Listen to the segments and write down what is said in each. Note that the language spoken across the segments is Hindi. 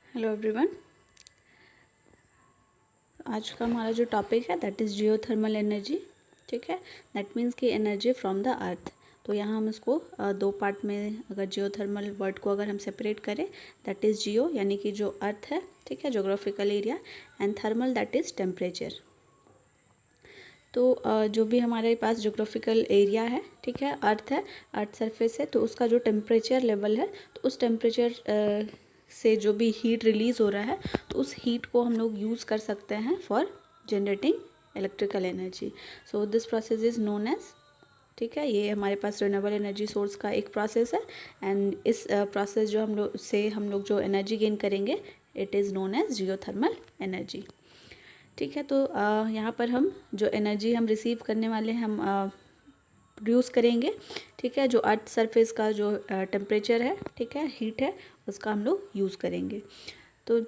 Hello everyone. आज का हमारा जो टॉपिक है दैट इज़ जियोथर्मल एनर्जी। ठीक है, दैट मीन्स कि एनर्जी फ्रॉम द अर्थ। तो यहाँ हम इसको दो पार्ट में, अगर जियोथर्मल वर्ड को अगर हम सेपरेट करें, दैट इज़ जियो यानी कि जो अर्थ है, ठीक है, geographical area, and thermal that is temperature. तो जो भी हमारे पास जोग्राफिकल एरिया है, ठीक है, अर्थ है, अर्थ सरफेस है, तो उसका जो टेम्परेचर लेवल है, तो उस टेम्परेचर से जो भी हीट रिलीज़ हो रहा है, तो उस हीट को हम लोग यूज़ कर सकते हैं for generating electrical energy. So this process is known as, ठीक है, ये हमारे पास रिन्यूएबल एनर्जी सोर्स का एक प्रोसेस है। एंड इस प्रोसेस जो हम लोग जो एनर्जी गेन करेंगे, it is known as geothermal energy. ठीक है, तो यहाँ पर हम जो एनर्जी हम रिसीव करने वाले हैं, हम प्रोड्यूस करेंगे। ठीक है, जो अर्थ सरफेस का जो टेम्परेचर है, ठीक है, हीट है, उसका हम लोग यूज़ करेंगे। तो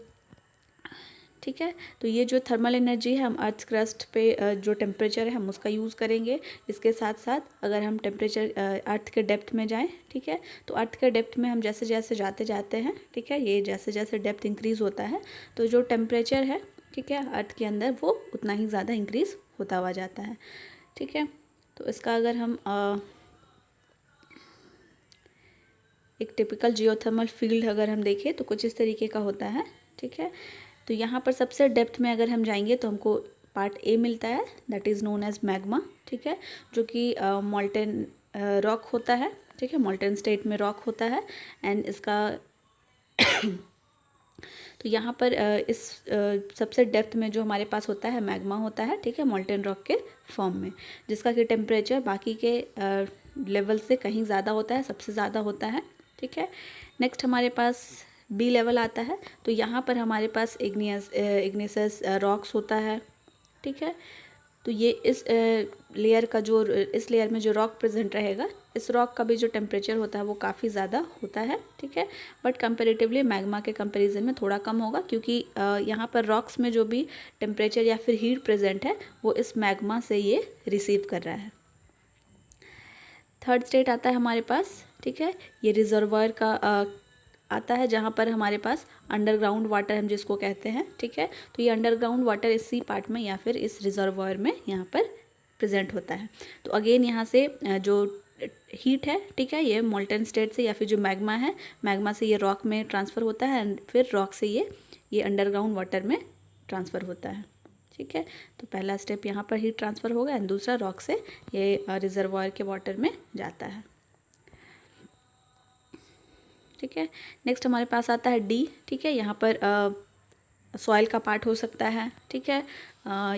ठीक है, तो ये जो थर्मल एनर्जी है, हम अर्थ क्रस्ट पे जो टेम्परेचर है हम उसका यूज़ करेंगे। इसके साथ साथ अगर हम टेम्परेचर अर्थ के डेप्थ में जाएं, ठीक है, तो अर्थ के डेप्थ में हम जैसे जैसे जाते हैं, ठीक है, ये जैसे जैसे डेप्थ इंक्रीज़ होता है, तो जो टेम्परेचर है, ठीक है, अर्थ के अंदर वो उतना ही ज़्यादा इंक्रीज़ होता हुआ जाता है। ठीक है, तो इसका अगर हम एक टिपिकल जियोथर्मल फील्ड अगर हम देखें तो कुछ इस तरीके का होता है। ठीक है, तो यहाँ पर सबसे डेप्थ में अगर हम जाएंगे तो हमको पार्ट ए मिलता है, that is known as magma. ठीक है, जो कि मॉल्टेन रॉक होता है। ठीक है, मॉल्टेन स्टेट में रॉक होता है। एंड इसका तो यहाँ पर इस सबसे डेप्थ में जो हमारे पास होता है मैग्मा होता है, ठीक है, मॉल्टेन रॉक के फॉर्म में, जिसका कि टेम्परेचर बाकी के लेवल से कहीं ज़्यादा होता है, सबसे ज़्यादा होता है। ठीक है, नेक्स्ट हमारे पास बी लेवल आता है। तो यहाँ पर हमारे पास इग्नियस रॉक्स होता है। ठीक है, तो ये इस लेयर का जो इस लेयर में जो रॉक प्रेजेंट रहेगा, इस रॉक का भी जो टेम्परेचर होता है वो काफ़ी ज़्यादा होता है। ठीक है, बट कंपेरेटिवली मैग्मा के कंपैरिजन में थोड़ा कम होगा, क्योंकि यहाँ पर रॉक्स में जो भी टेम्परेचर या फिर हीट प्रेजेंट है वो इस मैग्मा से ये रिसीव कर रहा है। थर्ड स्टेट आता है हमारे पास। ठीक है, ये रिजर्वायर का आता है, जहाँ पर हमारे पास अंडरग्राउंड वाटर हम जिसको कहते हैं। ठीक है, तो ये अंडरग्राउंड वाटर इसी पार्ट में या फिर इस रिजर्वायर में यहाँ पर प्रेजेंट होता है। तो अगेन यहाँ से जो हीट है, ठीक है, ये मोल्टन स्टेट से या फिर जो मैग्मा है, मैग्मा से ये रॉक में ट्रांसफ़र होता है, एंड फिर रॉक से ये अंडरग्राउंड वाटर में ट्रांसफ़र होता है। ठीक है, तो पहला स्टेप यहाँ पर हीट ट्रांसफ़र होगा, एंड दूसरा रॉक से ये रिजर्वायर के वाटर में जाता है। ठीक है, नेक्स्ट हमारे पास आता है डी। ठीक है, यहाँ पर सॉइल का पार्ट हो सकता है। ठीक है,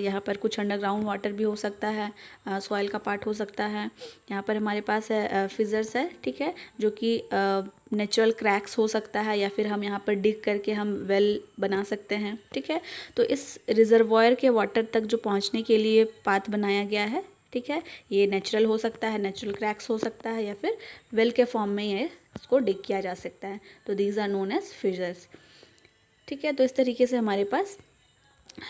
यहाँ पर कुछ अंडरग्राउंड वाटर भी हो सकता है, सॉइल का पार्ट हो सकता है। यहाँ पर हमारे पास है फिजर्स है। ठीक है, जो कि नेचुरल क्रैक्स हो सकता है, या फिर हम यहाँ पर डिग करके हम वेल बना सकते हैं। ठीक है, तो इस रिजर्वायर के वाटर तक जो पहुँचने के लिए पाथ बनाया गया है, ठीक है, ये नेचुरल हो सकता है, नेचुरल क्रैक्स हो सकता है, या फिर वेल के फॉर्म में ये इसको डिग किया जा सकता है। तो these are known as fissures. ठीक है, तो इस तरीके से हमारे पास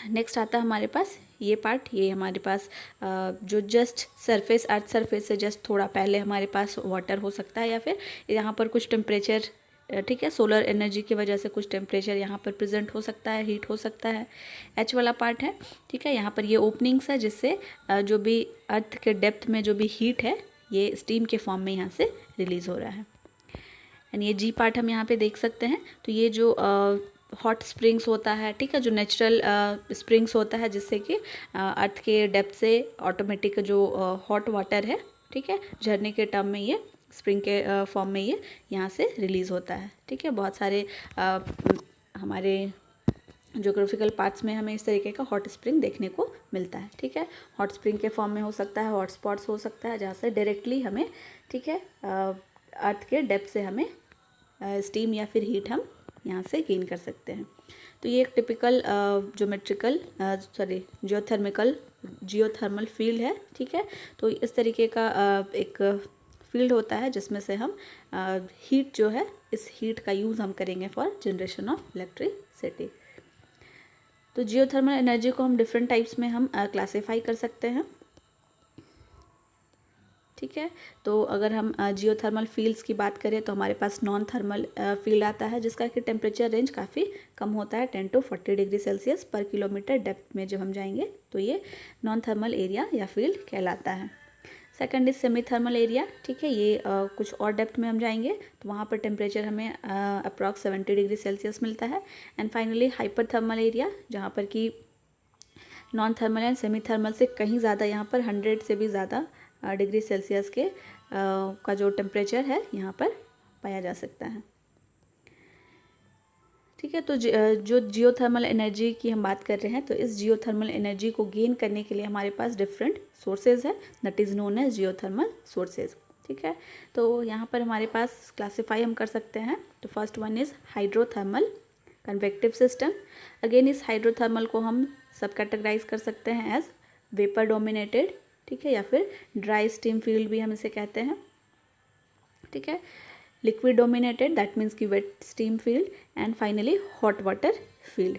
नेक्स्ट आता है हमारे पास ये पार्ट। ये हमारे पास जो जस्ट सरफेस, अर्थ सरफेस से जस्ट थोड़ा पहले हमारे पास वाटर हो सकता है, या फिर यहाँ पर कुछ टेम्परेचर, ठीक है, सोलर एनर्जी की वजह से कुछ टेम्परेचर यहाँ पर प्रेजेंट हो सकता है, हीट हो सकता है। एच वाला पार्ट है। ठीक है, यहाँ पर ये ओपनिंग्स है, जिससे जो भी अर्थ के डेप्थ में जो भी हीट है, ये स्टीम के फॉर्म में यहाँ से रिलीज़ हो रहा है। एंड ये जी पार्ट हम यहाँ पे देख सकते हैं। तो ये जो हॉट स्प्रिंग्स होता है, ठीक है, जो नेचुरल स्प्रिंग्स होता है, जिससे कि अर्थ के डेप्थ से ऑटोमेटिक जो हॉट वाटर है, ठीक है, झरने के टर्म में ये स्प्रिंग के फॉर्म में ये यहाँ से रिलीज़ होता है। ठीक है, बहुत सारे हमारे जोग्राफिकल पार्ट्स में हमें इस तरीके का हॉट स्प्रिंग देखने को मिलता है। ठीक है, हॉट स्प्रिंग के फॉर्म में हो सकता है, हॉट स्पॉट्स हो सकता है, जहाँ से डायरेक्टली हमें, ठीक है, अर्थ के डेप्थ से हमें स्टीम या फिर हीट हम यहाँ से गेन कर सकते हैं। तो ये एक टिपिकल जियोथर्मल फील्ड है। ठीक है, तो इस तरीके का एक फील्ड होता है, जिसमें से हम हीट जो है, इस हीट का यूज़ हम करेंगे फॉर जनरेशन ऑफ इलेक्ट्रिसिटी। तो जियोथर्मल एनर्जी को हम डिफरेंट टाइप्स में हम क्लासीफाई कर सकते हैं। ठीक है। तो अगर हम जियोथर्मल फील्ड्स की बात करें तो हमारे पास नॉन थर्मल फील्ड आता है, जिसका कि टेम्परेचर रेंज काफ़ी कम होता है, 10 to 40 डिग्री सेल्सियस पर किलोमीटर डेप्थ में जब हम जाएंगे तो ये नॉन थर्मल एरिया या फील्ड कहलाता है। Second is semi thermal area, ठीक है। ये कुछ और डेप्थ में हम जाएंगे तो वहाँ पर टेम्परेचर हमें अप्रॉक्स 70 डिग्री सेल्सियस मिलता है। And finally hyper thermal area, जहाँ पर कि non thermal and semi thermal से कहीं ज़्यादा, यहाँ पर 100 से भी ज़्यादा डिग्री सेल्सियस के का जो टेम्परेचर है यहाँ पर पाया जा सकता है, ठीक है। तो जो जियोथर्मल एनर्जी की हम बात कर रहे हैं, तो इस जियोथर्मल एनर्जी को गेन करने के लिए हमारे पास डिफरेंट सोर्सेज है, that is known as geothermal sources, ठीक है। तो यहाँ पर हमारे पास क्लासीफाई हम कर सकते हैं। तो first one is hydrothermal convective system. Again इस हाइड्रोथर्मल को हम सब कैटेगराइज कर सकते हैं एज वेपर डोमिनेटेड, ठीक है, या फिर ड्राई स्टीम फील्ड भी हम इसे कहते हैं, ठीक है। लिक्विड डोमिनेटेड, दैट मीन्स की wet steam field, and finally hot water field,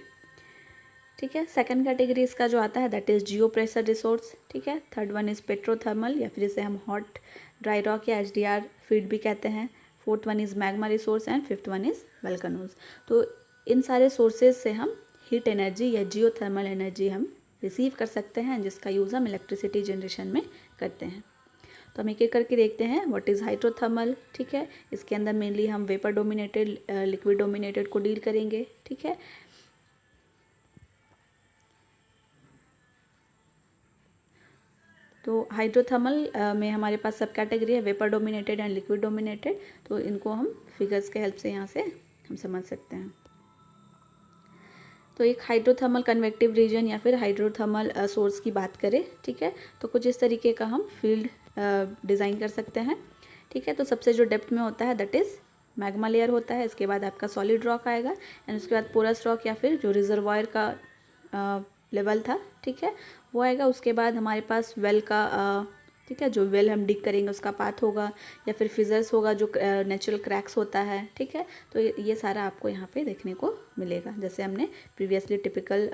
ठीक है। सेकंड कैटेगरी इसका जो आता है that is geo pressure resource, ठीक है। थर्ड वन इज पेट्रोथर्मल, या फिर इसे हम हॉट ड्राई रॉक या HDR फील्ड भी कहते हैं। Fourth one is magma resource and fifth one is volcanoes. तो इन सारे सोर्सेज से हम हीट एनर्जी या जियो थर्मल एनर्जी हम रिसीव कर सकते हैं, जिसका यूज़ हम इलेक्ट्रिसिटी जनरेशन में करते हैं। तो हम एक एक करके देखते हैं व्हाट इज़ हाइड्रोथर्मल, ठीक है। इसके अंदर मेनली हम वेपर डोमिनेटेड, लिक्विड डोमिनेटेड को डील करेंगे, ठीक है। तो हाइड्रोथर्मल में हमारे पास सब कैटेगरी है, vapour dominated and liquid dominated. तो इनको हम फिगर्स के हेल्प से यहाँ से हम समझ सकते हैं। तो एक हाइड्रोथर्मल कन्वेक्टिव रीजन या फिर हाइड्रोथर्मल सोर्स की बात करें, ठीक है, तो कुछ इस तरीके का हम फील्ड डिज़ाइन कर सकते हैं, ठीक है। तो सबसे जो डेप्थ में होता है दैट इज़ मैग्मा लेयर होता है, इसके बाद आपका सॉलिड रॉक आएगा, एंड उसके बाद पोरस रॉक या फिर जो रिजर्वायर का लेवल था, ठीक है, वो आएगा। उसके बाद हमारे पास वेल का ठीक है, जो वेल हम डिग करेंगे उसका पाथ होगा, या फिर फिजर्स होगा जो नेचुरल क्रैक्स होता है, ठीक है। तो ये सारा आपको यहाँ पे देखने को मिलेगा, जैसे हमने प्रीवियसली टिपिकल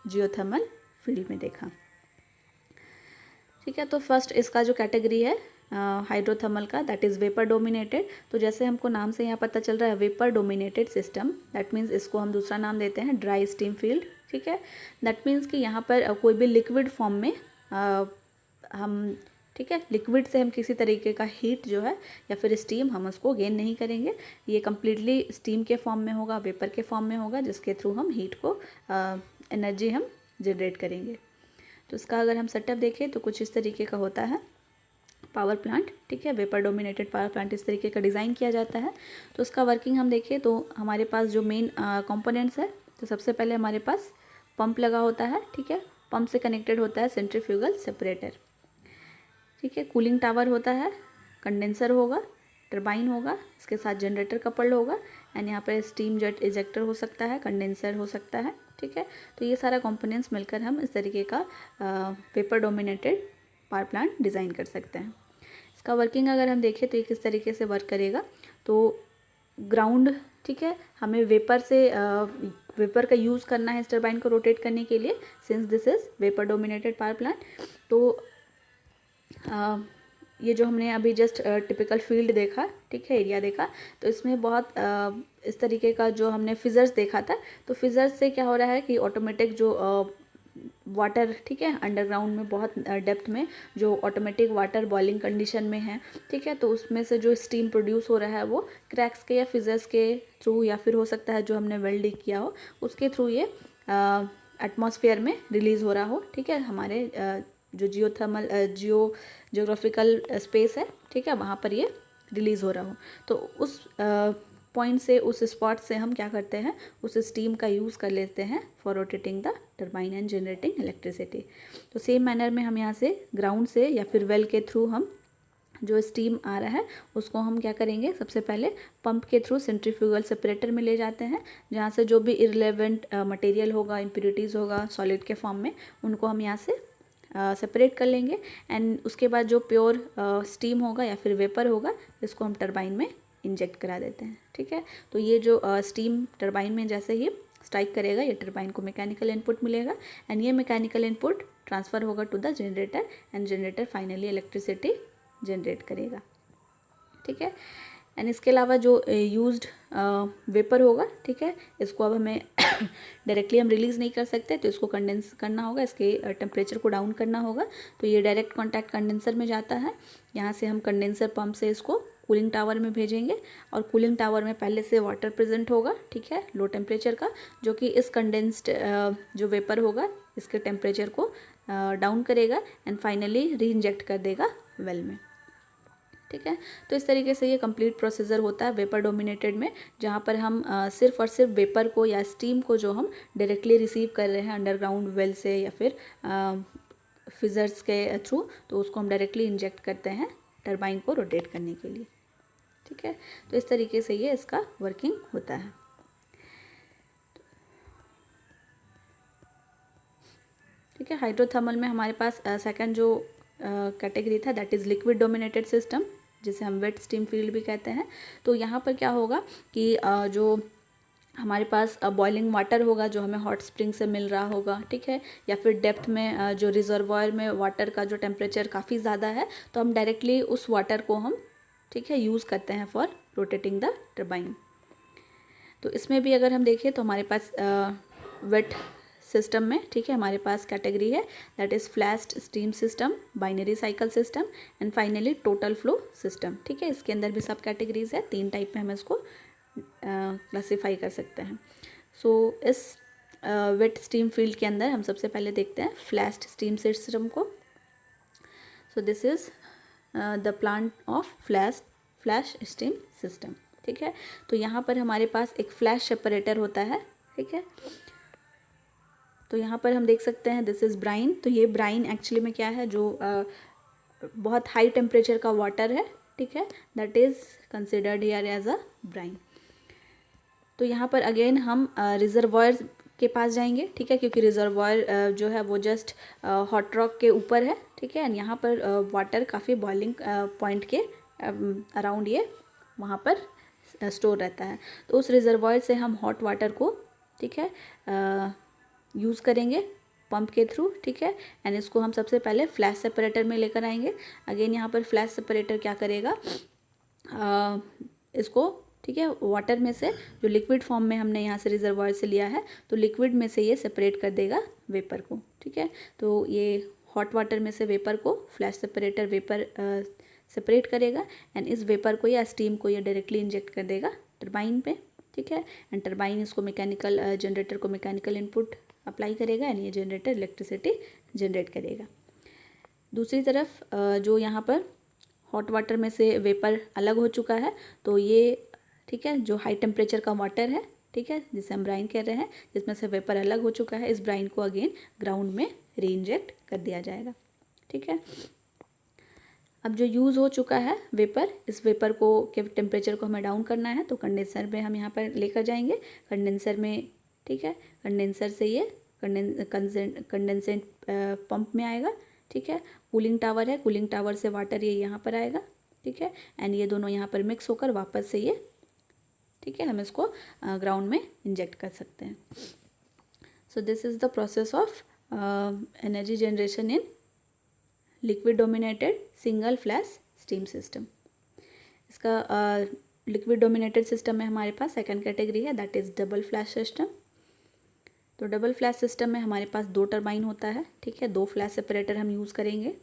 जियोथर्मल फील्ड में देखा, ठीक है। तो फर्स्ट इसका जो कैटेगरी है हाइड्रोथर्मल का दैट इज़ वेपर डोमिनेटेड। तो जैसे हमको नाम से यहाँ पता चल रहा है vapour dominated system, that means इसको हम दूसरा नाम देते हैं ड्राई स्टीम फील्ड, ठीक है। दैट मीन्स कि यहाँ पर कोई भी लिक्विड फॉर्म में हम, ठीक है, लिक्विड से हम किसी तरीके का हीट जो है या फिर स्टीम हम उसको गेन नहीं करेंगे। ये कम्प्लीटली स्टीम के फॉर्म में होगा, वेपर के फॉर्म में होगा, जिसके थ्रू हम हीट को एनर्जी हम जनरेट करेंगे। तो इसका अगर हम सेटअप देखें तो कुछ इस तरीके का होता है पावर प्लांट, ठीक है। वेपर डोमिनेटेड पावर प्लांट इस तरीके का डिज़ाइन किया जाता है। तो उसका वर्किंग हम देखें तो हमारे पास जो मेन कंपोनेंट्स है, तो सबसे पहले हमारे पास पंप लगा होता है, ठीक है। पंप से कनेक्टेड होता है सेंट्रीफ्यूगल सेपरेटर, ठीक है। कूलिंग टावर होता है, कंडेंसर होगा, टरबाइन होगा, इसके साथ जनरेटर कपल्ड होगा, एंड यहाँ पर स्टीम जेट इजेक्टर हो सकता है, कंडेंसर हो सकता है, ठीक है। तो ये सारा कंपोनेंट्स मिलकर हम इस तरीके का vapour dominated power plant design कर सकते हैं। इसका वर्किंग अगर हम देखें तो ये किस तरीके से वर्क करेगा, तो ग्राउंड, ठीक है, हमें वेपर से वेपर का यूज़ करना है इस टरबाइन को रोटेट करने के लिए, since this is vapour dominated power plant. तो ये जो हमने अभी जस्ट टिपिकल फील्ड देखा, ठीक है, एरिया देखा, तो इसमें बहुत इस तरीके का जो हमने फिजर्स देखा था, तो फिजर्स से क्या हो रहा है कि ऑटोमेटिक जो वाटर, ठीक है, अंडरग्राउंड में बहुत डेप्थ में जो ऑटोमेटिक वाटर बॉइलिंग कंडीशन में है, ठीक है, तो उसमें से जो स्टीम प्रोड्यूस हो रहा है वो क्रैक्स के या फिजर्स के थ्रू, या फिर हो सकता है जो हमने वेल डिग किया हो उसके थ्रू ये एटमॉस्फेयर में रिलीज़ हो रहा हो, ठीक है, हमारे जो जियोथर्मल जियोग्राफिकल स्पेस है, ठीक है, वहाँ पर ये रिलीज़ हो रहा हो। तो उस पॉइंट से, उस स्पॉट से हम क्या करते हैं, उस स्टीम का यूज़ कर लेते हैं for rotating the turbine and generating electricity. तो सेम मैनर में हम यहाँ से ग्राउंड से या फिर वेल के थ्रू हम जो स्टीम आ रहा है उसको हम क्या करेंगे, सबसे पहले पंप के थ्रू सेंट्रीफ्यूगल सेपरेटर में ले जाते हैं, जहाँ से जो भी इररिलेवेंट मटेरियल होगा, इम्प्योरिटीज़ होगा सॉलिड के फॉर्म में, उनको हम यहाँ से सेपरेट कर लेंगे, एंड उसके बाद जो प्योर स्टीम होगा या फिर वेपर होगा इसको हम टरबाइन में इंजेक्ट करा देते हैं, ठीक है। तो ये जो स्टीम टरबाइन में जैसे ही स्ट्राइक करेगा, ये टरबाइन को मैकेनिकल इनपुट मिलेगा, एंड ये मैकेनिकल इनपुट ट्रांसफ़र होगा to the generator, and generator finally electricity generate करेगा, ठीक है। एंड इसके अलावा जो यूज्ड वेपर होगा, ठीक है, इसको अब हमें डायरेक्टली हम रिलीज़ नहीं कर सकते, तो इसको कंडेंस करना होगा, इसके टेम्परेचर को डाउन करना होगा। तो ये डायरेक्ट कॉन्टैक्ट कंडेंसर में जाता है। यहाँ से हम कंडेंसर पंप से इसको कूलिंग टावर में भेजेंगे, और कूलिंग टावर में पहले से वाटर प्रेजेंट होगा, ठीक है, लो टेम्परेचर का, जो कि इस कंडेंस्ड जो वेपर होगा इसके टेम्परेचर को डाउन करेगा एंड फाइनली री इंजेक्ट कर देगा वेल में, ठीक है। तो इस तरीके से ये कंप्लीट प्रोसीजर होता है वेपर डोमिनेटेड में, जहाँ पर हम सिर्फ और सिर्फ वेपर को या स्टीम को जो हम डायरेक्टली रिसीव कर रहे हैं अंडरग्राउंड वेल से या फिर फिजर्स के थ्रू, तो उसको हम डायरेक्टली इंजेक्ट करते हैं टरबाइन को रोटेट करने के लिए, ठीक है। तो इस तरीके से ये इसका वर्किंग होता है, ठीक है। हाइड्रोथर्मल में हमारे पास सेकंड जो कैटेगरी था that is liquid dominated system, जिसे हम वेट स्टीम फील्ड भी कहते हैं। तो यहाँ पर क्या होगा कि जो हमारे पास बॉइलिंग वाटर होगा जो हमें हॉट स्प्रिंग से मिल रहा होगा, ठीक है, या फिर डेप्थ में जो रिजर्वायर में वाटर का जो टेम्परेचर काफ़ी ज़्यादा है, तो हम डायरेक्टली उस वाटर को हम, ठीक है, यूज़ करते हैं फॉर रोटेटिंग द टरबाइन। तो इसमें भी अगर हम देखें तो हमारे पास वेट सिस्टम में, ठीक है, हमारे पास कैटेगरी है that is flashed steam system, binary cycle system and finally total flow system, ठीक है। इसके अंदर भी सब कैटेगरीज है, 3 टाइप में हम इसको क्लासीफाई कर सकते हैं। सो इस वेट स्टीम फील्ड के अंदर हम सबसे पहले देखते हैं फ्लैश्ड स्टीम सिस्टम को। सो this is the plant of flash steam system, ठीक है। तो यहाँ पर हमारे पास एक फ्लैश सेपरेटर होता है, ठीक है। तो यहाँ पर हम देख सकते हैं दिस इज़ ब्राइन। तो ये ब्राइन एक्चुअली में क्या है, जो बहुत हाई टेम्परेचर का वाटर है, ठीक है, that is considered here as a brine. तो यहाँ पर अगेन हम रिजर्वायर के पास जाएंगे, ठीक है, क्योंकि रिजर्वायर जो है वो जस्ट हॉट रॉक के ऊपर है, ठीक है, एंड यहाँ पर वाटर काफ़ी बॉइलिंग पॉइंट के अराउंड ये वहाँ पर स्टोर रहता है। तो उस रिजर्वायर से हम हॉट वाटर को, ठीक है, यूज़ करेंगे पंप के थ्रू, ठीक है, एंड इसको हम सबसे पहले फ्लैश सेपरेटर में लेकर आएंगे। अगेन यहाँ पर फ्लैश सेपरेटर क्या करेगा, इसको, ठीक है, वाटर में से जो लिक्विड फॉर्म में हमने यहाँ से रिजर्वायर से लिया है, तो लिक्विड में से ये सेपरेट कर देगा वेपर को, ठीक है। तो ये हॉट वाटर में से वेपर को फ्लैश सेपरेटर वेपर सेपरेट करेगा एंड इस वेपर को या स्टीम को ये डायरेक्टली इंजेक्ट कर देगा टरबाइन पे, ठीक है, एंड टरबाइन इसको मैकेनिकल जनरेटर को मैकेनिकल इनपुट अप्लाई करेगा एंड ये जनरेटर इलेक्ट्रिसिटी जनरेट करेगा। दूसरी तरफ जो यहाँ पर हॉट वाटर में से वेपर अलग हो चुका है, तो ये, ठीक है, जो हाई टेम्परेचर का वाटर है, ठीक है, जिसे हम ब्राइन कह रहे हैं, जिसमें से वेपर अलग हो चुका है, इस ब्राइन को अगेन ग्राउंड में री इंजेक्ट कर दिया जाएगा, ठीक है। अब जो यूज़ हो चुका है वेपर, इस वेपर को के टेम्परेचर को हमें डाउन करना है, तो कंडेंसर में हम यहाँ पर लेकर जाएंगे। कंडेंसर में, ठीक है, कंडेंसर से ये कंडेंसेंट पंप में आएगा, ठीक है। कूलिंग टावर है, कूलिंग टावर से वाटर ये यहाँ पर आएगा, ठीक है, एंड ये दोनों यहाँ पर मिक्स होकर वापस से ये, ठीक है, हम इसको ग्राउंड में इंजेक्ट कर सकते हैं। So this is the process of energy generation in liquid dominated single flash steam system. इसका लिक्विड डोमिनेटेड सिस्टम में हमारे पास सेकंड कैटेगरी है that is double flash system. तो डबल फ्लैश सिस्टम में हमारे पास 2 टरबाइन होता है, ठीक है, 2 फ्लैश सेपरेटर हम यूज़ करेंगे।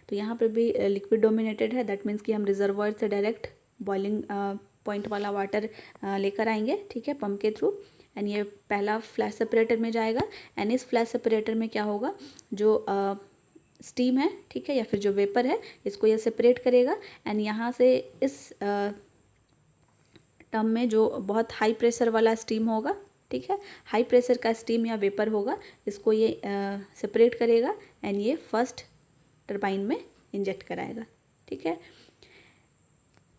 तो यहाँ पर भी लिक्विड डोमिनेटेड है, दैट मीन्स कि हम रिजर्वायर से डायरेक्ट बॉइलिंग पॉइंट वाला वाटर लेकर आएंगे, ठीक है, पंप के थ्रू, एंड ये पहला फ्लैश सेपरेटर में जाएगा एंड इस फ्लैश सेपरेटर में क्या होगा, जो स्टीम है, ठीक है, या फिर जो वेपर है, इसको ये सेपरेट करेगा एंड यहाँ से इस टर्म में जो बहुत हाई प्रेशर वाला स्टीम होगा, ठीक है, हाई प्रेशर का स्टीम या वेपर होगा, इसको ये सेपरेट करेगा एंड ये फर्स्ट टरबाइन में इंजेक्ट कराएगा, ठीक है।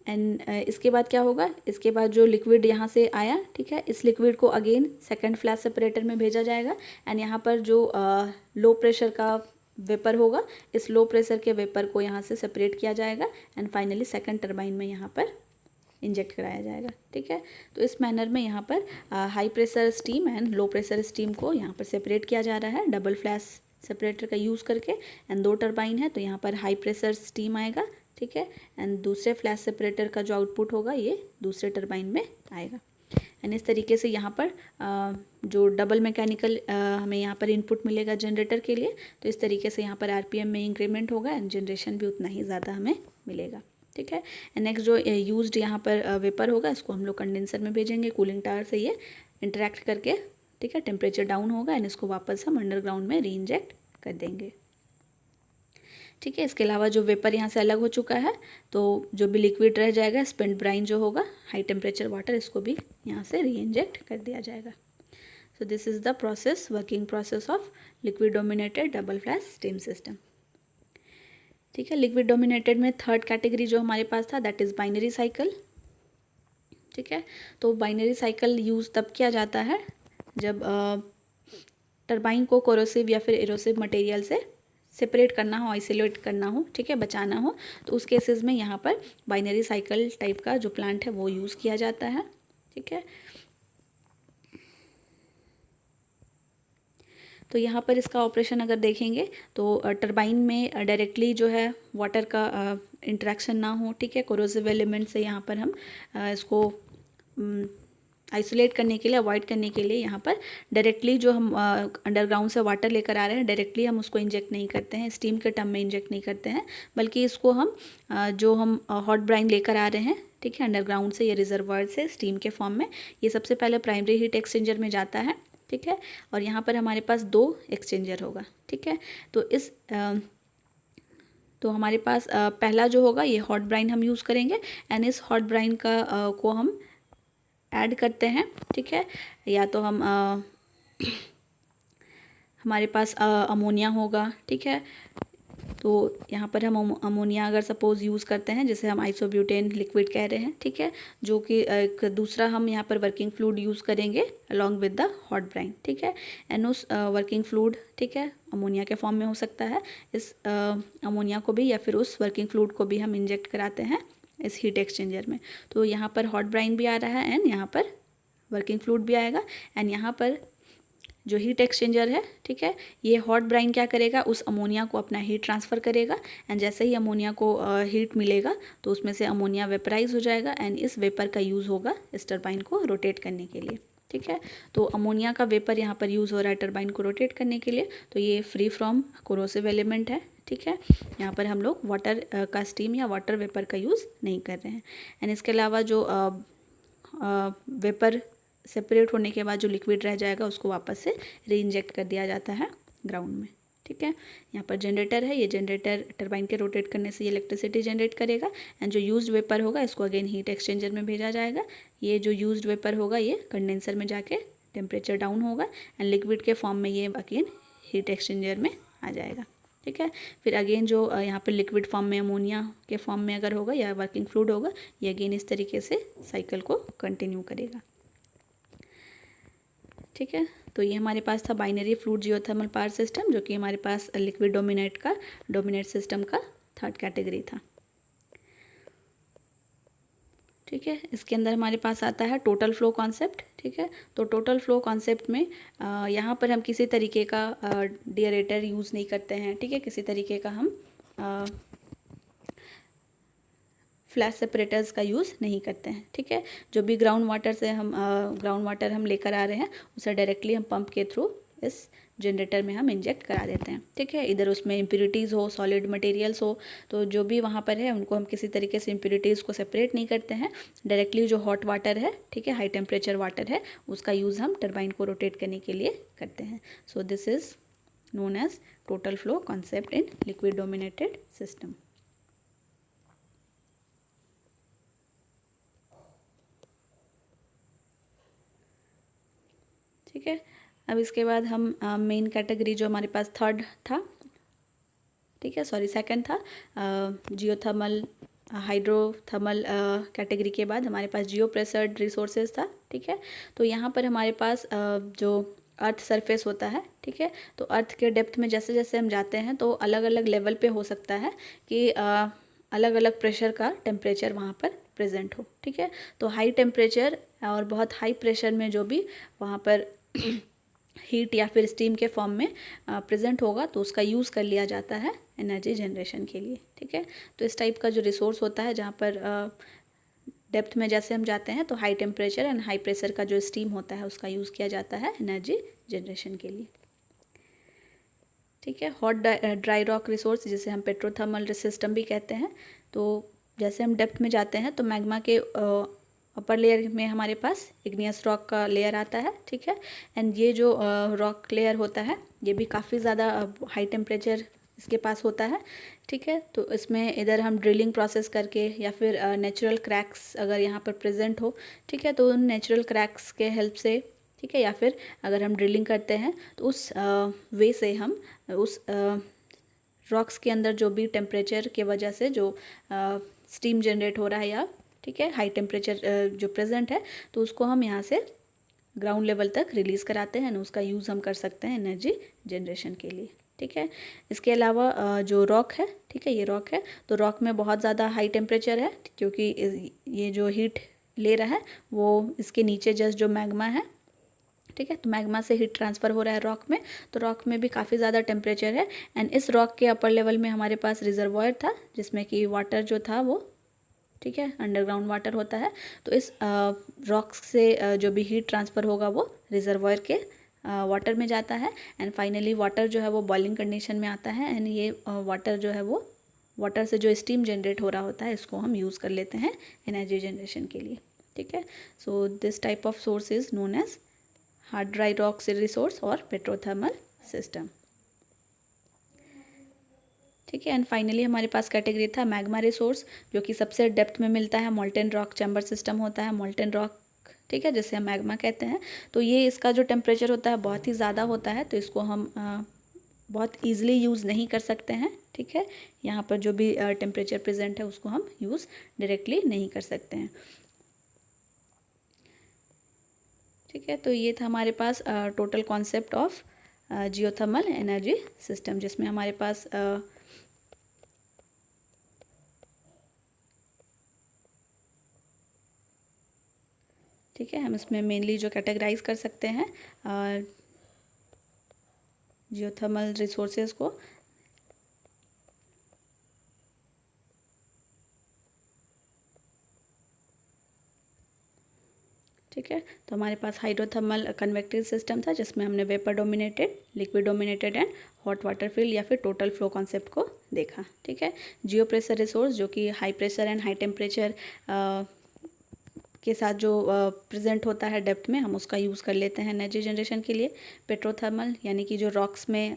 एंड इसके बाद क्या होगा, इसके बाद जो लिक्विड यहाँ से आया, ठीक है, इस लिक्विड को अगेन सेकंड फ्लैश सेपरेटर में भेजा जाएगा एंड यहाँ पर जो लो प्रेशर का वेपर होगा, इस लो प्रेशर के वेपर को यहाँ से सेपरेट किया जाएगा एंड फाइनली सेकंड टरबाइन में यहाँ पर इंजेक्ट कराया जाएगा, ठीक है। तो इस मैनर में यहाँ पर high pressure steam and low pressure steam को यहाँ पर सेपरेट किया जा रहा है डबल फ्लैश सेपरेटर का यूज़ करके एंड 2 टरबाइन है, तो यहाँ पर हाई प्रेशर स्टीम आएगा, ठीक है, एंड दूसरे फ्लैश सेपरेटर का जो आउटपुट होगा ये दूसरे टरबाइन में आएगा। एंड इस तरीके से यहाँ पर जो डबल मैकेनिकल हमें यहाँ पर इनपुट मिलेगा जनरेटर के लिए, तो इस तरीके से यहाँ पर आरपीएम में इंक्रीमेंट होगा एंड जनरेशन भी उतना ही ज़्यादा हमें मिलेगा। ठीक है, एंड नेक्स्ट जो यूज्ड यहाँ पर वेपर होगा इसको हम लोग कंडेंसर में भेजेंगे, कूलिंग टावर से ये इंटरेक्ट करके, ठीक है, टेम्परेचर डाउन होगा एंड इसको वापस हम अंडरग्राउंड में री इंजेक्ट कर देंगे। ठीक है, इसके अलावा जो वेपर यहाँ से अलग हो चुका है तो जो भी लिक्विड रह जाएगा, स्पिंड ब्राइन जो होगा, हाई टेम्परेचर वाटर, इसको भी यहाँ से री इंजेक्ट कर दिया जाएगा। सो this is the process, working process of liquid dominated double flash steam system. ठीक है, लिक्विड डोमिनेटेड में थर्ड कैटेगरी जो हमारे पास था दैट इज़ बाइनरी साइकिल। ठीक है, तो बाइनरी साइकिल यूज़ तब किया जाता है जब टरबाइन को कोरोसिव या फिर एरोसिव मटेरियल से सेपरेट करना हो, आइसोलेट करना हो, ठीक है, बचाना हो, तो उस केसेस में यहाँ पर बाइनरी साइकिल टाइप का जो प्लांट है वो यूज़ किया जाता है। ठीक है, तो यहाँ पर इसका ऑपरेशन अगर देखेंगे तो टरबाइन में डायरेक्टली जो है वाटर का इंटरेक्शन ना हो, ठीक है, कोरोसिव एलिमेंट से यहाँ पर हम इसको आइसोलेट करने के लिए, अवॉइड करने के लिए यहाँ पर डायरेक्टली जो हम अंडरग्राउंड से वाटर लेकर आ रहे हैं, डायरेक्टली हम उसको इंजेक्ट नहीं करते हैं, स्टीम के टर्म में इंजेक्ट नहीं करते हैं, बल्कि इसको हम जो हम हॉट ब्राइन लेकर आ रहे हैं, ठीक है, अंडरग्राउंड से या रिजर्वायर से स्टीम के फॉर्म में, ये सबसे पहले प्राइमरी हीट एक्सचेंजर में जाता है। ठीक है, और यहाँ पर हमारे पास 2 एक्सचेंजर होगा। ठीक है, तो हमारे पास पहला जो होगा ये हॉट ब्राइन हम यूज़ करेंगे एंड इस हॉट ब्राइन का को हम ऐड करते हैं। ठीक है, या तो हम हमारे पास अमोनिया होगा। ठीक है, तो यहाँ पर हम अमोनिया अगर सपोज़ यूज़ करते हैं, जैसे हम आइसोब्यूटेन लिक्विड कह रहे हैं, ठीक है, जो कि एक दूसरा हम यहाँ पर वर्किंग फ्लूइड यूज़ करेंगे along with the hot brine. ठीक है, एंड उस वर्किंग फ्लूइड, ठीक है, अमोनिया के फॉर्म में हो सकता है, इस अमोनिया को भी या फिर उस वर्किंग फ्लूइड को भी हम इंजेक्ट कराते हैं इस हीट एक्सचेंजर में। तो यहाँ पर हॉट ब्राइन भी आ रहा है एंड यहाँ पर वर्किंग फ्लूइड भी आएगा एंड यहाँ पर जो हीट एक्सचेंजर है, ठीक है, ये हॉट ब्राइन क्या करेगा, उस अमोनिया को अपना हीट ट्रांसफ़र करेगा एंड जैसे ही अमोनिया को हीट मिलेगा तो उसमें से अमोनिया वेपराइज हो जाएगा एंड इस वेपर का यूज़ होगा इस टरबाइन को रोटेट करने के लिए। ठीक है, तो अमोनिया का वेपर यहाँ पर यूज़ हो रहा है टरबाइन को रोटेट करने के लिए, तो ये फ्री फ्रॉम कोरोसिव एलिमेंट है। ठीक है, यहाँ पर हम लोग वाटर का स्टीम या वाटर वेपर का यूज़ नहीं कर रहे हैं एंड इसके अलावा जो वेपर सेपरेट होने के बाद जो लिक्विड रह जाएगा उसको वापस से री इंजेक्ट कर दिया जाता है ग्राउंड में। ठीक है, यहाँ पर जनरेटर है, ये जनरेटर टरबाइन के रोटेट करने से ये इलेक्ट्रिसिटी जनरेट करेगा एंड जो यूज्ड वेपर होगा इसको अगेन हीट एक्सचेंजर में भेजा जाएगा। ये जो यूज्ड वेपर होगा ये कंडेंसर में जाके टेम्परेचर डाउन होगा एंड लिक्विड के फॉर्म में ये अगेन हीट एक्सचेंजर में आ जाएगा। ठीक है, फिर अगेन जो यहाँ पर लिक्विड फॉर्म में अमोनिया के फॉर्म में अगर होगा या वर्किंग फ्लूइड होगा, ये अगेन इस तरीके से साइकिल को कंटिन्यू करेगा। ठीक है, तो ये हमारे पास था binary fluid geothermal power system, जो कि हमारे पास लिक्विड डोमिनेट सिस्टम का थर्ड कैटेगरी था। ठीक है, इसके अंदर हमारे पास आता है टोटल फ्लो कॉन्सेप्ट। ठीक है, तो टोटल फ्लो कॉन्सेप्ट में यहाँ पर हम किसी तरीके का डिएरेटर यूज़ नहीं करते हैं। ठीक है, किसी तरीके का हम फ्लैश सेपरेटर्स का यूज़ नहीं करते हैं। ठीक है, जो भी ग्राउंड वाटर हम लेकर आ रहे हैं उसे डायरेक्टली हम पंप के थ्रू इस जनरेटर में हम इंजेक्ट करा देते हैं। ठीक है, इधर उसमें इम्प्योरिटीज़ हो, सॉलिड मटेरियल्स हो, तो जो भी वहाँ पर है उनको हम किसी तरीके से इम्प्योरिटीज़ को सेपरेट नहीं करते हैं। डायरेक्टली जो हॉट वाटर है, ठीक है, हाई टेम्परेचर वाटर है, उसका यूज़ हम टरबाइन को रोटेट करने के लिए करते हैं। So this is known as total flow concept in liquid dominated system. ठीक है, अब इसके बाद हम मेन कैटेगरी जो हमारे पास थर्ड था, ठीक है, सेकंड था, जियोथर्मल हाइड्रोथर्मल कैटेगरी के बाद हमारे पास जियो प्रेशर्ड रिसोर्सेज था। ठीक है, तो यहाँ पर हमारे पास जो अर्थ सरफेस होता है, ठीक है, तो अर्थ के डेप्थ में जैसे जैसे हम जाते हैं तो अलग अलग लेवल पे हो सकता है कि अलग अलग प्रेशर का टेम्परेचर वहाँ पर प्रेजेंट हो। ठीक है, तो हाई टेम्परेचर और बहुत हाई प्रेशर में जो भी वहाँ पर हीट या फिर स्टीम के फॉर्म में प्रेजेंट होगा तो उसका यूज़ कर लिया जाता है एनर्जी जनरेशन के लिए। ठीक है, तो इस टाइप का जो रिसोर्स होता है जहाँ पर डेप्थ में जैसे हम जाते हैं तो high temperature and high pressure का जो स्टीम होता है उसका यूज़ किया जाता है एनर्जी जनरेशन के लिए। ठीक है, हॉट ड्राई रॉक रिसोर्स जिसे हम पेट्रोथर्मल सिस्टम भी कहते हैं। तो जैसे हम डेप्थ में जाते हैं तो मैग्मा के अपर लेयर में हमारे पास इग्नियस रॉक का लेयर आता है। ठीक है, एंड ये जो रॉक लेयर होता है ये भी काफ़ी ज़्यादा हाई टेम्परेचर इसके पास होता है। ठीक है, तो इसमें इधर हम ड्रिलिंग प्रोसेस करके या फिर नेचुरल क्रैक्स अगर यहाँ पर प्रेजेंट हो, ठीक है, तो उन नेचुरल क्रैक्स के हेल्प से, ठीक है, या फिर अगर हम ड्रिलिंग करते हैं तो उस वे से हम उस रॉक्स के अंदर जो भी टेम्परेचर के वजह से जो स्टीम जनरेट हो रहा है या, ठीक है, हाई टेम्परेचर जो प्रेजेंट है तो उसको हम यहाँ से ग्राउंड लेवल तक रिलीज़ कराते हैं और उसका यूज़ हम कर सकते हैं एनर्जी जनरेशन के लिए। ठीक है, इसके अलावा जो रॉक है, ठीक है, ये रॉक है तो रॉक में बहुत ज़्यादा हाई टेम्परेचर है क्योंकि ये जो हीट ले रहा है वो इसके नीचे जस्ट जो मैग्मा है, ठीक है, तो मैग्मा से हीट ट्रांसफ़र हो रहा है रॉक में, तो रॉक में भी काफ़ी ज़्यादा टेम्परेचर है। एंड इस रॉक के अपर लेवल में हमारे पास रिजर्वॉयर था जिसमें कि वाटर जो था वो, ठीक है, अंडरग्राउंड वाटर होता है। तो इस रॉक से जो भी हीट ट्रांसफ़र होगा वो रिजर्वॉयर के वाटर में जाता है एंड फाइनली वाटर जो है वो बॉइलिंग कंडीशन में आता है एंड ये वाटर जो है वो वाटर से जो स्टीम जनरेट हो रहा होता है इसको हम यूज़ कर लेते हैं एनर्जी जनरेशन के लिए। ठीक है, so this type of source is known as hard dry rock resource और पेट्रोथर्मल सिस्टम। ठीक है, एंड फाइनली हमारे पास कैटेगरी था मैग्मा रिसोर्स जो कि सबसे डेप्थ में मिलता है। मोल्टेन रॉक चैम्बर सिस्टम होता है मोल्टेन रॉक, ठीक है, जिसे हम मैग्मा कहते हैं। तो ये इसका जो टेम्परेचर होता है बहुत ही ज़्यादा होता है तो इसको हम बहुत ईजिली यूज़ नहीं कर सकते हैं। ठीक है, यहाँ पर जो भी टेम्परेचर प्रेजेंट है उसको हम यूज़ डायरेक्टली नहीं कर सकते हैं। ठीक है, तो ये था हमारे पास total concept of geothermal energy system जिसमें हमारे पास ठीक है, हम इसमें मेनली जो कैटेगराइज कर सकते हैं जियोथर्मल रिसोर्सेज को। ठीक है, तो हमारे पास हाइड्रोथर्मल कन्वेक्टिव सिस्टम था जिसमें हमने vapour dominated, liquid dominated and hot water field या फिर टोटल फ्लो कॉन्सेप्ट को देखा। ठीक है, जियो प्रेशर रिसोर्स जो कि high pressure and high temperature के साथ जो प्रेजेंट होता है डेप्थ में हम उसका यूज़ कर लेते हैं एनर्जी जनरेशन के लिए। पेट्रोथर्मल यानी कि जो रॉक्स में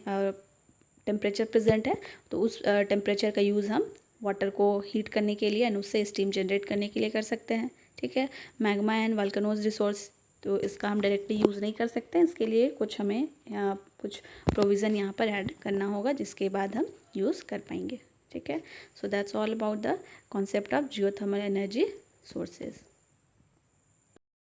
टेम्परेचर प्रेजेंट है तो उस टेम्परेचर का यूज़ हम वाटर को हीट करने के लिए एंड उससे स्टीम जनरेट करने के लिए कर सकते हैं। ठीक है, मैग्मा एंड वल्कनोज रिसोर्स तो इसका हम डायरेक्टली यूज़ नहीं कर सकते, इसके लिए कुछ हमें कुछ प्रोविज़न यहाँ पर ऐड करना होगा जिसके बाद हम यूज़ कर पाएंगे। ठीक है, so that's all about the concept of geothermal energy sources.